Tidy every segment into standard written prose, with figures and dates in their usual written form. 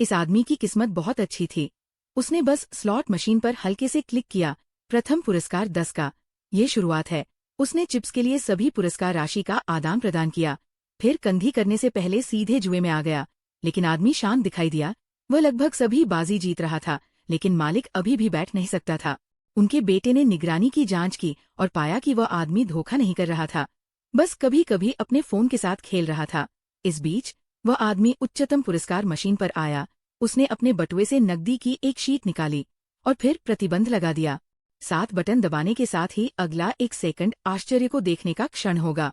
इस आदमी की किस्मत बहुत अच्छी थी। उसने बस स्लॉट मशीन पर हल्के से क्लिक किया। प्रथम पुरस्कार 10 का। ये शुरुआत है। उसने चिप्स के लिए सभी पुरस्कार राशि का आदान प्रदान किया। फिर कंधी करने से पहले सीधे जुए में आ गया। लेकिन आदमी शांत दिखाई दिया। वह लगभग सभी बाजी जीत रहा था, लेकिन मालिक अभी भी बैठ नहीं सकता था। उनके बेटे ने निगरानी की जांच की और पाया कि वह आदमी धोखा नहीं कर रहा था, बस कभी कभी अपने फोन के साथ खेल रहा था। इस बीच वह आदमी उच्चतम पुरस्कार मशीन पर आया। उसने अपने बटुए से नकदी की एक शीट निकाली और फिर प्रतिबंध लगा दिया। 7 बटन दबाने के साथ ही अगला 1 सेकंड आश्चर्य को देखने का क्षण होगा।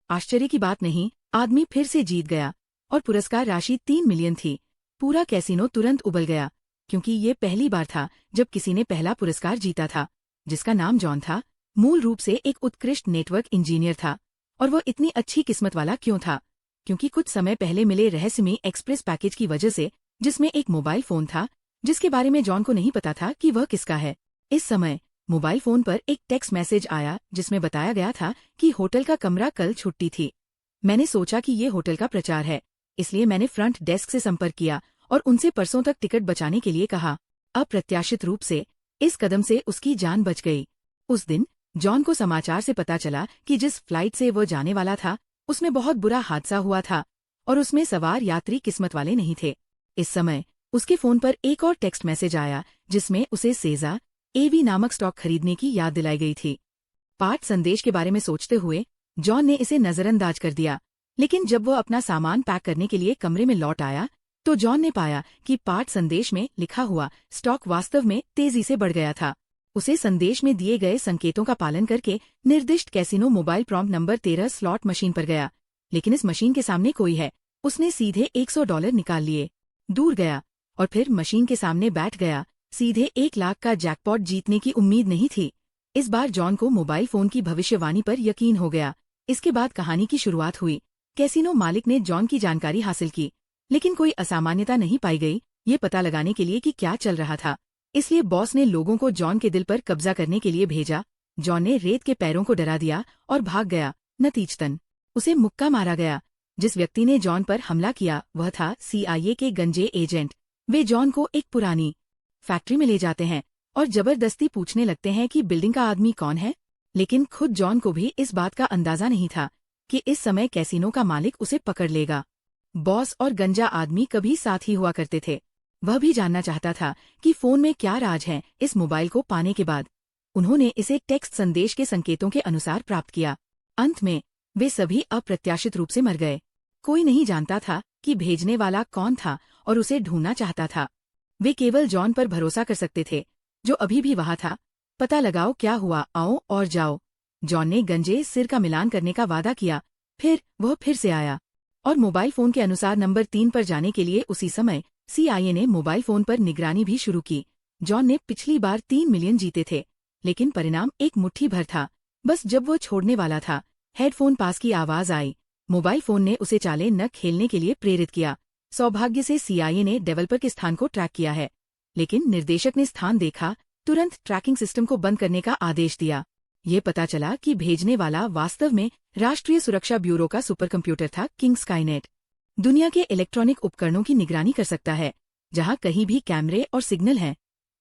आश्चर्य की बात नहीं, आदमी फिर से जीत गया और पुरस्कार राशि 3 मिलियन थी। पूरा कैसीनो तुरंत उबल गया, क्योंकि ये पहली बार था जब किसी ने पहला पुरस्कार जीता था। जिसका नाम जॉन था, मूल रूप से एक उत्कृष्ट नेटवर्क इंजीनियर था। और वह इतनी अच्छी किस्मत वाला क्यों था? क्योंकि कुछ समय पहले मिले रहस्यमयी एक्सप्रेस पैकेज की वजह से, जिसमें एक मोबाइल फोन था जिसके बारे में जॉन को नहीं पता था कि वह किसका है। इस समय मोबाइल फोन पर एक टेक्स्ट मैसेज आया जिसमें बताया गया था कि होटल का कमरा कल छुट्टी थी। मैंने सोचा कि ये होटल का प्रचार है, इसलिए मैंने फ्रंट डेस्क से संपर्क किया और उनसे परसों तक टिकट बचाने के लिए कहा। अप्रत्याशित रूप से इस कदम से उसकी जान बच गई। उस दिन जॉन को समाचार से पता चला कि जिस फ्लाइट से वह जाने वाला था उसमें बहुत बुरा हादसा हुआ था और उसमें सवार यात्री किस्मत वाले नहीं थे। इस समय उसके फोन पर एक और टेक्स्ट मैसेज आया जिसमें उसे सेजा एवी नामक स्टॉक खरीदने की याद दिलाई गई थी। पाठ संदेश के बारे में सोचते हुए जॉन ने इसे नजरअंदाज कर दिया, लेकिन जब वह अपना सामान पैक करने के लिए कमरे में लौट आया तो जॉन ने पाया कि पाठ संदेश में लिखा हुआ स्टॉक वास्तव में तेजी से बढ़ गया था। उसे संदेश में दिए गए संकेतों का पालन करके निर्दिष्ट casino mobile prompt number 13 slot machine पर गया, लेकिन इस मशीन के सामने कोई है। उसने सीधे $100 निकाल लिए, दूर गया और फिर मशीन के सामने बैठ गया। सीधे 1 लाख का जैकपॉट जीतने की उम्मीद नहीं थी। इस बार जॉन को मोबाइल फोन की भविष्यवाणी पर यकीन हो गया। इसके बाद कहानी की शुरुआत हुई। कैसीनो मालिक ने जॉन की जानकारी हासिल की, लेकिन कोई असामान्यता नहीं पाई गई ये पता लगाने के लिए कि क्या चल रहा था। इसलिए बॉस ने लोगों को जॉन के दिल पर कब्जा करने के लिए भेजा। जॉन ने रेत के पैरों को डरा दिया और भाग गया। नतीजतन उसे मुक्का मारा गया। जिस व्यक्ति ने जॉन पर हमला किया वह था CIA के गंजे एजेंट। वे जॉन को एक पुरानी फैक्ट्री में ले जाते हैं और जबरदस्ती पूछने लगते हैं कि बिल्डिंग का आदमी कौन है। लेकिन खुद जॉन को भी इस बात का अंदाजा नहीं था कि इस समय कैसीनो का मालिक उसे पकड़ लेगा। बॉस और गंजा आदमी कभी साथ ही हुआ करते थे। वह भी जानना चाहता था कि फोन में क्या राज है। इस मोबाइल को पाने के बाद उन्होंने इसे टेक्स्ट संदेश के संकेतों के अनुसार प्राप्त किया। अंत में वे सभी अप्रत्याशित रूप से मर गए। कोई नहीं जानता था कि भेजने वाला कौन था और उसे ढूंढना चाहता था। वे केवल जॉन पर भरोसा कर सकते थे, जो अभी भी वहां था। पता लगाओ क्या हुआ, आओ और जाओ। जॉन ने गंजे सिर का मिलान करने का वादा किया। फिर वह फिर से आया और मोबाइल फोन के अनुसार नंबर 3 पर जाने के लिए उसी समय CIA ने मोबाइल फोन पर निगरानी भी शुरू की। जॉन ने पिछली बार 3 मिलियन जीते थे, लेकिन परिणाम एक मुट्ठी भर था। बस जब वो छोड़ने वाला था, हेडफोन पास की आवाज आई। मोबाइल फोन ने उसे चाले न खेलने के लिए प्रेरित किया। सौभाग्य से CIA ने डेवलपर के स्थान को ट्रैक किया है, लेकिन निर्देशक ने स्थान देखा, तुरंत ट्रैकिंग सिस्टम को बंद करने का आदेश दिया। ये पता चला कि भेजने वाला वास्तव में राष्ट्रीय सुरक्षा ब्यूरो का सुपर कंप्यूटर था, किंग स्काईनेट। दुनिया के इलेक्ट्रॉनिक उपकरणों की निगरानी कर सकता है। जहां कहीं भी कैमरे और सिग्नल हैं,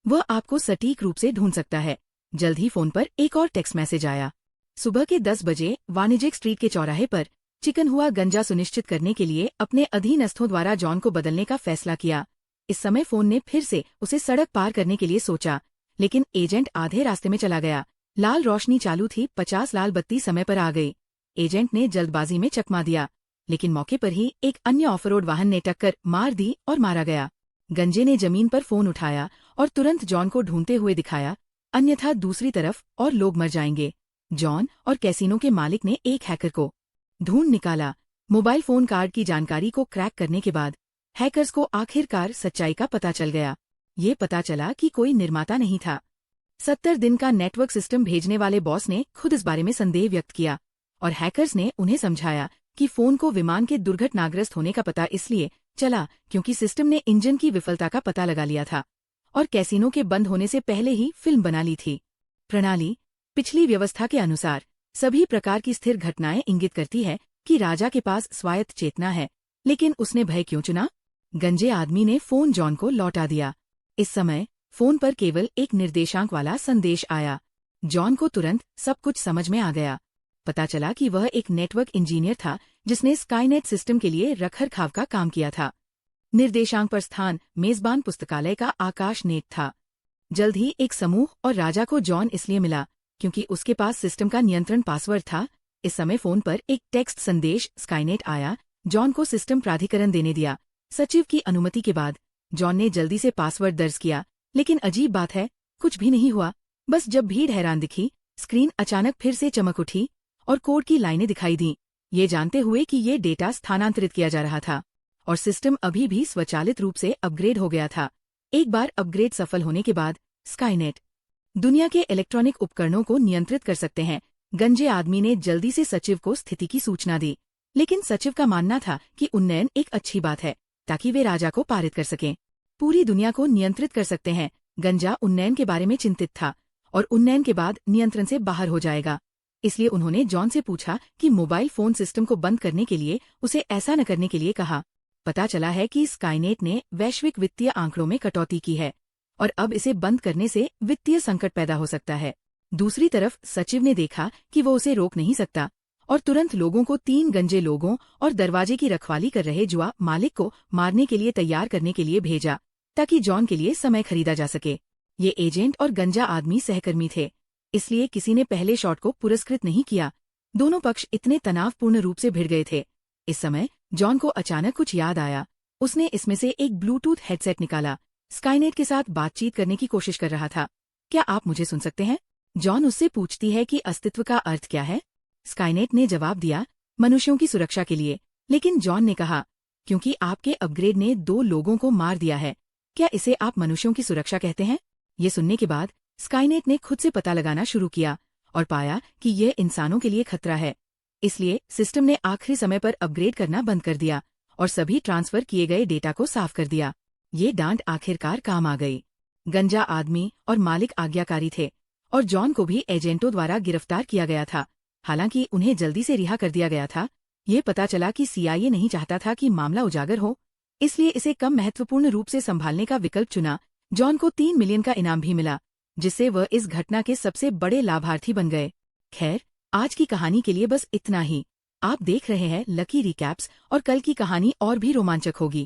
वह आपको सटीक रूप से ढूंढ सकता है। जल्द ही फोन पर एक और टेक्स्ट मैसेज आया। सुबह के 10 बजे वाणिज्यिक स्ट्रीट के चौराहे पर चिकन हुआ गंजा सुनिश्चित करने के लिए अपने अधीनस्थों द्वारा जॉन को बदलने का फैसला किया। इस समय फोन ने फिर से उसे सड़क पार करने के लिए सोचा, लेकिन एजेंट आधे रास्ते में चला गया। लाल रोशनी चालू थी, 50 लाल बत्ती समय पर आ गई। एजेंट ने जल्दबाजी में चकमा दिया, लेकिन मौके पर ही एक अन्य ऑफ रोड वाहन ने टक्कर मार दी और मारा गया। गंजे ने जमीन पर फोन उठाया और तुरंत जॉन को ढूंढते हुए दिखाया, अन्यथा दूसरी तरफ और लोग मर जाएंगे। जॉन और कैसीनो के मालिक ने एक हैकर को ढूंढ निकाला। मोबाइल फोन कार्ड की जानकारी को क्रैक करने के बाद हैकर्स को आखिरकार सच्चाई का पता चल गया। ये पता चला कि कोई निर्माता नहीं था। 70 दिन का नेटवर्क सिस्टम भेजने वाले बॉस ने खुद इस बारे में संदेह व्यक्त किया और हैकर्स ने उन्हें समझाया कि फोन को विमान के दुर्घटनाग्रस्त होने का पता इसलिए चला क्योंकि सिस्टम ने इंजन की विफलता का पता लगा लिया था और कैसीनो के बंद होने से पहले ही फिल्म बना ली थी। प्रणाली पिछली व्यवस्था के अनुसार सभी प्रकार की स्थिर घटनाएं इंगित करती है कि राजा के पास स्वायत्त चेतना है, लेकिन उसने भय क्यों चुना? गंजे आदमी ने फोन जॉन को लौटा दिया। इस समय फोन पर केवल एक निर्देशांक वाला संदेश आया। जॉन को तुरंत सब कुछ समझ में आ गया। पता चला कि वह एक नेटवर्क इंजीनियर था जिसने स्काईनेट सिस्टम के लिए रखरखाव का काम किया था। निर्देशांक पर स्थान मेजबान पुस्तकालय का आकाश नेट था। जल्द ही एक समूह और राजा को जॉन इसलिए मिला क्योंकि उसके पास सिस्टम का नियंत्रण पासवर्ड था। इस समय फोन पर एक टेक्स्ट संदेश स्काईनेट आया। जॉन को सिस्टम प्राधिकरण देने दिया। सचिव की अनुमति के बाद जॉन ने जल्दी से पासवर्ड दर्ज किया, लेकिन अजीब बात है, कुछ भी नहीं हुआ। बस जब भीड़ हैरान दिखी, स्क्रीन अचानक फिर से चमक उठी और कोड की लाइनें दिखाई दीं, ये जानते हुए कि ये डेटा स्थानांतरित किया जा रहा था और सिस्टम अभी भी स्वचालित रूप से अपग्रेड हो गया था। एक बार अपग्रेड सफल होने के बाद स्काईनेट दुनिया के इलेक्ट्रॉनिक उपकरणों को नियंत्रित कर सकते हैं। गंजे आदमी ने जल्दी से सचिव को स्थिति की सूचना दी, लेकिन सचिव का मानना था कि उन्नयन एक अच्छी बात है ताकि वे राजा को पारित कर सकें। पूरी दुनिया को नियंत्रित कर सकते हैं। गंजा उन्नयन के बारे में चिंतित था और उन्नयन के बाद नियंत्रण से बाहर हो जाएगा। इसलिए उन्होंने जॉन से पूछा कि मोबाइल फोन सिस्टम को बंद करने के लिए उसे ऐसा न करने के लिए कहा। पता चला है कि स्काईनेट ने वैश्विक वित्तीय आंकड़ों में कटौती की है और अब इसे बंद करने से वित्तीय संकट पैदा हो सकता है। दूसरी तरफ सचिव ने देखा कि वो उसे रोक नहीं सकता और तुरंत लोगों को 3 गंजे लोगों और दरवाजे की रखवाली कर रहे जुआ मालिक को मारने के लिए तैयार करने के लिए भेजा ताकि जॉन के लिए समय खरीदा जा सके। ये एजेंट और गंजा आदमी सहकर्मी थे, इसलिए किसी ने पहले शॉट को पुरस्कृत नहीं किया। दोनों पक्ष इतने तनावपूर्ण रूप से भिड़ गए थे। इस समय जॉन को अचानक कुछ याद आया। उसने इसमें से एक ब्लूटूथ हेडसेट निकाला। स्काईनेट के साथ बातचीत करने की कोशिश कर रहा था। क्या आप मुझे सुन सकते हैं? जॉन उससे पूछती है कि अस्तित्व का अर्थ क्या है। स्काईनेट ने जवाब दिया, मनुष्यों की सुरक्षा के लिए। लेकिन जॉन ने कहा, क्योंकि आपके अपग्रेड ने 2 लोगों को मार दिया है, क्या इसे आप मनुष्यों की सुरक्षा कहते हैं? ये सुनने के बाद स्काईनेट ने खुद से पता लगाना शुरू किया और पाया कि यह इंसानों के लिए खतरा है। इसलिए सिस्टम ने आखिरी समय पर अपग्रेड करना बंद कर दिया और सभी ट्रांसफर किए गए डेटा को साफ कर दिया। ये डांट आखिरकार काम आ गई। गंजा आदमी और मालिक आज्ञाकारी थे और जॉन को भी एजेंटों द्वारा गिरफ्तार किया गया था। हालांकि उन्हें जल्दी से रिहा कर दिया गया था। ये पता चला कि CIA नहीं चाहता था कि मामला उजागर हो, इसलिए इसे कम महत्वपूर्ण रूप से संभालने का विकल्प चुना। जॉन को 3 मिलियन का इनाम भी मिला, जिससे वह इस घटना के सबसे बड़े लाभार्थी बन गए। खैर, आज की कहानी के लिए बस इतना ही। आप देख रहे हैं लकी रिकैप्स और कल की कहानी और भी रोमांचक होगी।